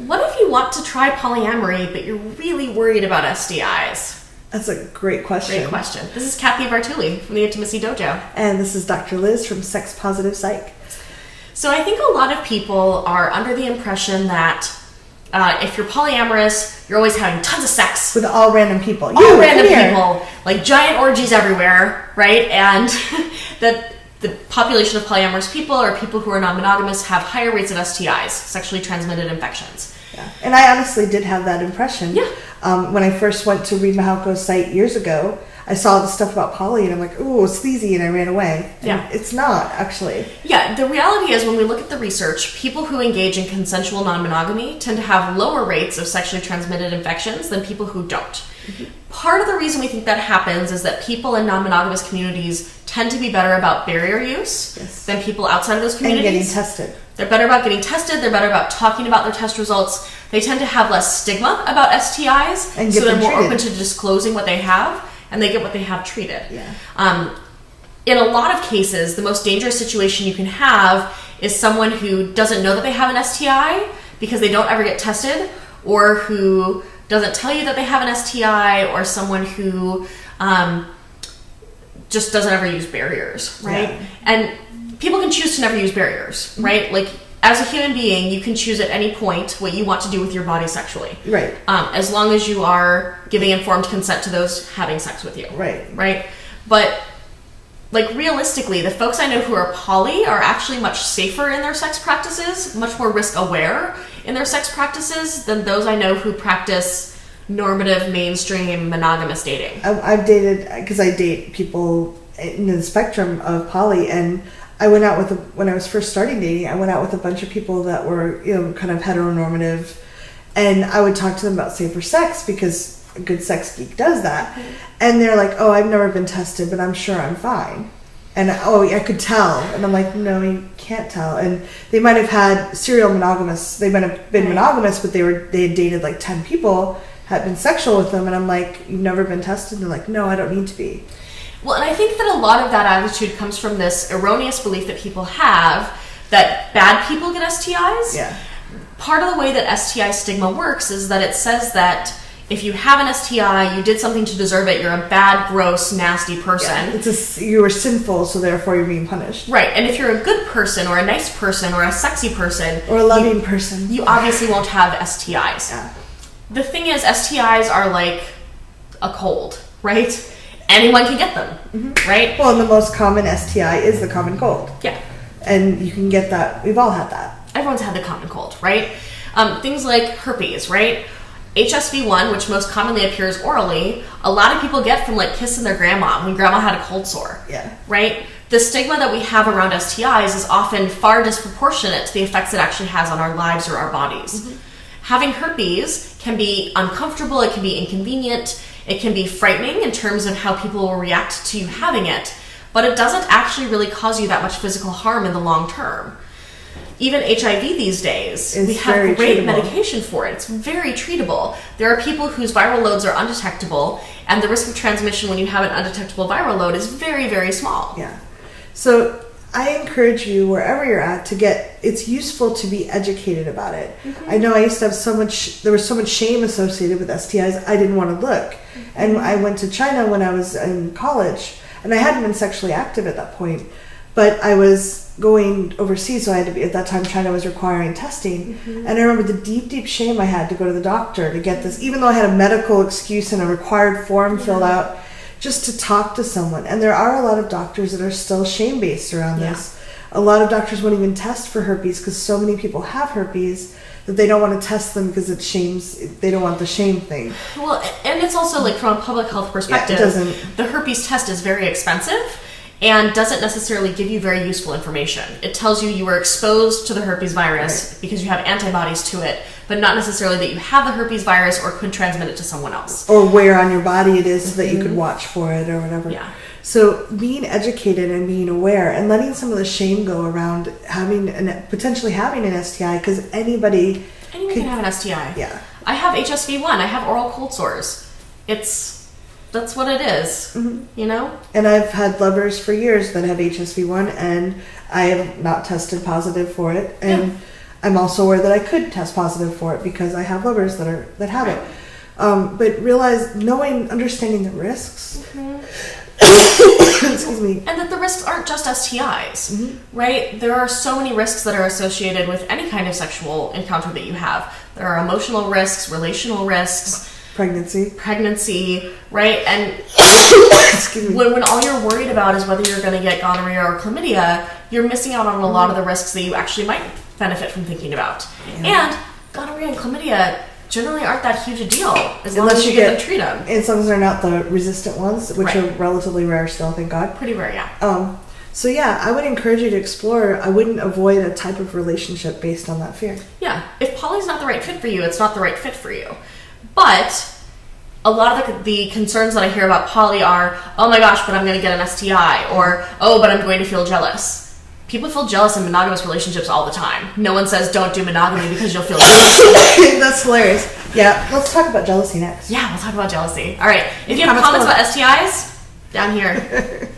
What if you want to try polyamory, but you're really worried about STIs? That's a great question. Great question. This is Cathy Vartuli from the Intimacy Dojo. And this is Dr. Liz from Sex-Positive Psych. So I think a lot of people are under the impression that if you're polyamorous, you're always having tons of sex. With all random people. All random people. Like giant orgies everywhere, right? And that the population of polyamorous people or people who are non-monogamous have higher rates of STIs, sexually transmitted infections. Yeah. And I honestly did have that impression. Yeah. When I first went to read Mahalko's site years ago, I saw the stuff about poly and I'm like, ooh, sleazy, and I ran away. And yeah. It's not, actually. Yeah, the reality is when we look at the research, people who engage in consensual non-monogamy tend to have lower rates of sexually transmitted infections than people who don't. Mm-hmm. Part of the reason we think that happens is that people in non-monogamous communities tend to be better about barrier use than people outside of those communities. And getting tested. They're better about getting tested. They're better about talking about their test results. They tend to have less stigma about STIs, and so they're more open to disclosing what they have, and they get what they have treated. Yeah. In a lot of cases, the most dangerous situation you can have is someone who doesn't know that they have an STI because they don't ever get tested, or who doesn't tell you that they have an STI, or someone who just doesn't ever use barriers, right? Yeah. And people can choose to never use barriers, right? Like, as a human being, you can choose at any point what you want to do with your body sexually. Right. As long as you are giving informed consent to those having sex with you. Right. Right? But, like, realistically, the folks I know who are poly are actually much safer in their sex practices, much more risk-aware in their sex practices than those I know who practice normative, mainstream, monogamous dating. I've dated, because I date people in the spectrum of poly, and I went out with, when I was first starting dating, I went out with a bunch of people that were, kind of heteronormative, and I would talk to them about safer sex because a good sex geek does that. Mm-hmm. And they're like, oh, I've never been tested, but I'm sure I'm fine. And I could tell. And I'm like, no, you can't tell. And they might have had serial monogamous. They might have been monogamous, but they had dated like 10 people, had been sexual with them. And I'm like, you've never been tested? And they're like, no, I don't need to be. Well, and I think that a lot of that attitude comes from this erroneous belief that people have that bad people get STIs. Yeah. Part of the way that STI stigma works is that it says that if you have an STI, you did something to deserve it, you're a bad, gross, nasty person. Yeah. You were sinful, so therefore you're being punished. Right, and if you're a good person, or a nice person, or a sexy person... Or a loving person. You obviously won't have STIs. Yeah. The thing is, STIs are like a cold, right? Anyone can get them, right? Well, and the most common STI is the common cold. Yeah. And you can get that. We've all had that. Everyone's had the common cold, right? Things like herpes, right? HSV1, which most commonly appears orally, a lot of people get from like kissing their grandma when grandma had a cold sore. Yeah. Right? The stigma that we have around STIs is often far disproportionate to the effects it actually has on our lives or our bodies. Mm-hmm. Having herpes can be uncomfortable, it can be inconvenient, it can be frightening in terms of how people will react to you having it, but it doesn't actually really cause you that much physical harm in the long term. Even HIV these days, we have great medication for it. It's very treatable. There are people whose viral loads are undetectable, and the risk of transmission when you have an undetectable viral load is very, very small. Yeah. So I encourage you, wherever you're at, it's useful to be educated about it. Mm-hmm. I know I used to have there was so much shame associated with STIs, I didn't want to look. Mm-hmm. And I went to China when I was in college, and I hadn't been sexually active at that point, but I was going overseas, so I had to be, at that time China was requiring testing. Mm-hmm. And I remember the deep, deep shame I had to go to the doctor to get this, even though I had a medical excuse and a required form filled out, just to talk to someone. And there are a lot of doctors that are still shame-based around this. A lot of doctors won't even test for herpes because so many people have herpes that they don't want to test them because it shames, they don't want the shame thing. Well, and it's also like from a public health perspective, the herpes test is very expensive and doesn't necessarily give you very useful information. It tells you were exposed to the herpes virus because you have antibodies to it, but not necessarily that you have the herpes virus or could transmit it to someone else. Or where on your body it is so that you could watch for it or whatever. Yeah. So being educated and being aware and letting some of the shame go around potentially having an STI, because anyone can have an STI. Yeah. I have HSV1. I have oral cold sores. That's what it is, you know? And I've had lovers for years that have HSV1, and I have not tested positive for it. And I'm also aware that I could test positive for it because I have lovers that have it. But understanding the risks. Excuse me. And that the risks aren't just STIs, right? There are so many risks that are associated with any kind of sexual encounter that you have. There are emotional risks, relational risks, pregnancy, right? And when all you're worried about is whether you're going to get gonorrhea or chlamydia, you're missing out on a lot of the risks that you actually might benefit from thinking about. Yeah. And gonorrhea and chlamydia generally aren't that huge a deal as long as you get them treat them. As long as they're not the resistant ones, which are relatively rare still, thank God. Pretty rare, yeah. So yeah, I would encourage you to explore. I wouldn't avoid a type of relationship based on that fear. Yeah. If poly's not the right fit for you, it's not the right fit for you. But a lot of the concerns that I hear about poly are, oh my gosh, but I'm going to get an STI, or, oh, but I'm going to feel jealous. People feel jealous in monogamous relationships all the time. No one says don't do monogamy because you'll feel jealous. That's hilarious. Yeah, let's talk about jealousy next. Yeah, we'll talk about jealousy. All right. If you have comments about STIs, down here.